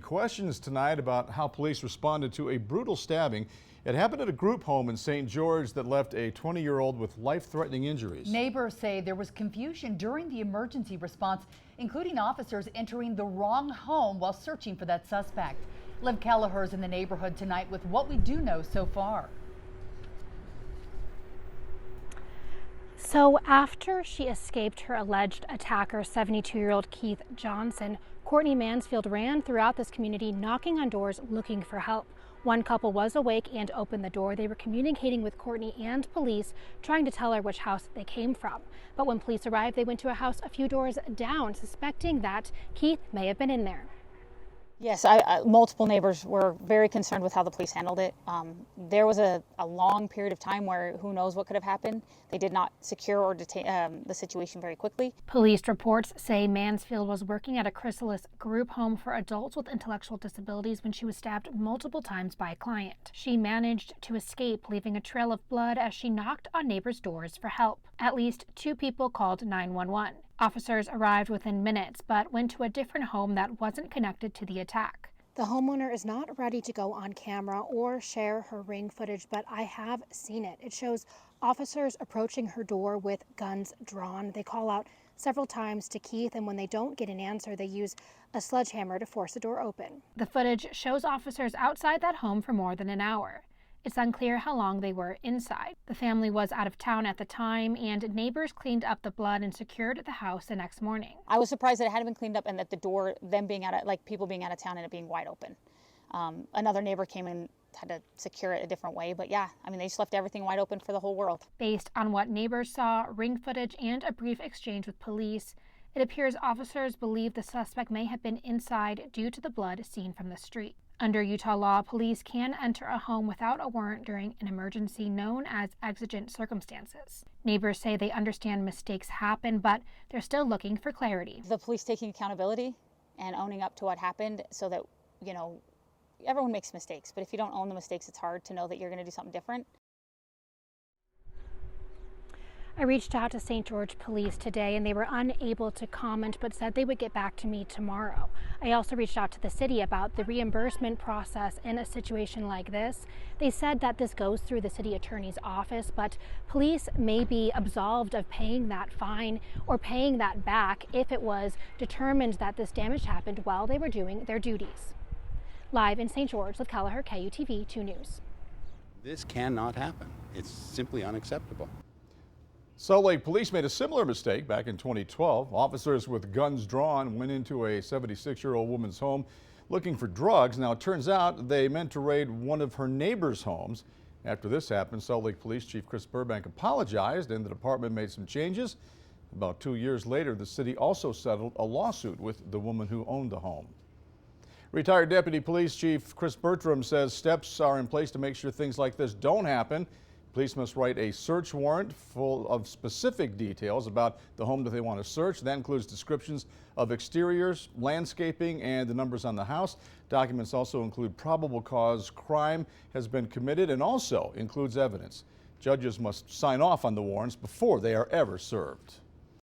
Questions tonight about how police responded to a brutal stabbing. It happened at a group home in St. George that left a 20-year-old with life-threatening injuries. Neighbors say there was confusion during the emergency response, including officers entering the wrong home while searching for that suspect. Liv Kelleher's in the neighborhood tonight with what we do know so far. So after she escaped her alleged attacker, 72-year-old Keith Johnson, Courtney Mansfield ran throughout this community, knocking on doors looking for help. One couple was awake and opened the door. They were communicating with Courtney and police, trying to tell her which house they came from. But when police arrived, they went to a house a few doors down, suspecting that Keith may have been in there. Yes, multiple neighbors were very concerned with how the police handled it. There was a long period of time where who knows what could have happened. They did not secure or detain the situation very quickly. Police reports say Mansfield was working at a chrysalis group home for adults with intellectual disabilities when she was stabbed multiple times by a client. She managed to escape, leaving a trail of blood as she knocked on neighbors' doors for help. At least 2 people called 911. Officers arrived within minutes, but went to a different home that wasn't connected to the attack. The homeowner is not ready to go on camera or share her ring footage, but I have seen it. It shows officers approaching her door with guns drawn. They call out several times to Keith, and when they don't get an answer, they use a sledgehammer to force the door open. The footage shows officers outside that home for more than an hour. It's unclear how long they were inside. The family was out of town at the time, and neighbors cleaned up the blood and secured the house the next morning. I was surprised that it hadn't been cleaned up and that the door, them being people being out of town and it being wide open. Another neighbor came and had to secure it a different way, but yeah, I mean, they just left everything wide open for the whole world. Based on what neighbors saw, ring footage, and a brief exchange with police, it appears officers believe the suspect may have been inside due to the blood seen from the street. Under Utah law, police can enter a home without a warrant during an emergency known as exigent circumstances. Neighbors say they understand mistakes happen, but they're still looking for clarity. The police taking accountability and owning up to what happened so that, you know, everyone makes mistakes, but if you don't own the mistakes, it's hard to know that you're going to do something different. I reached out to St. George Police today and they were unable to comment but said they would get back to me tomorrow. I also reached out to the city about the reimbursement process in a situation like this. They said that this goes through the city attorney's office, but police may be absolved of paying that fine or paying that back if it was determined that this damage happened while they were doing their duties. Live in St. George, Liv Kelleher, KUTV 2 News. This cannot happen. It's simply unacceptable. Salt Lake police made a similar mistake back in 2012. Officers with guns drawn went into a 76-year-old woman's home looking for drugs. Now, it turns out they meant to raid one of her neighbor's homes. After this happened, Salt Lake Police Chief Chris Burbank apologized and the department made some changes. About 2 years later, the city also settled a lawsuit with the woman who owned the home. Retired Deputy Police Chief Chris Bertram says steps are in place to make sure things like this don't happen. Police must write a search warrant full of specific details about the home that they want to search. That includes descriptions of exteriors, landscaping, and the numbers on the house. Documents also include probable cause crime has been committed and also includes evidence. Judges must sign off on the warrants before they are ever served.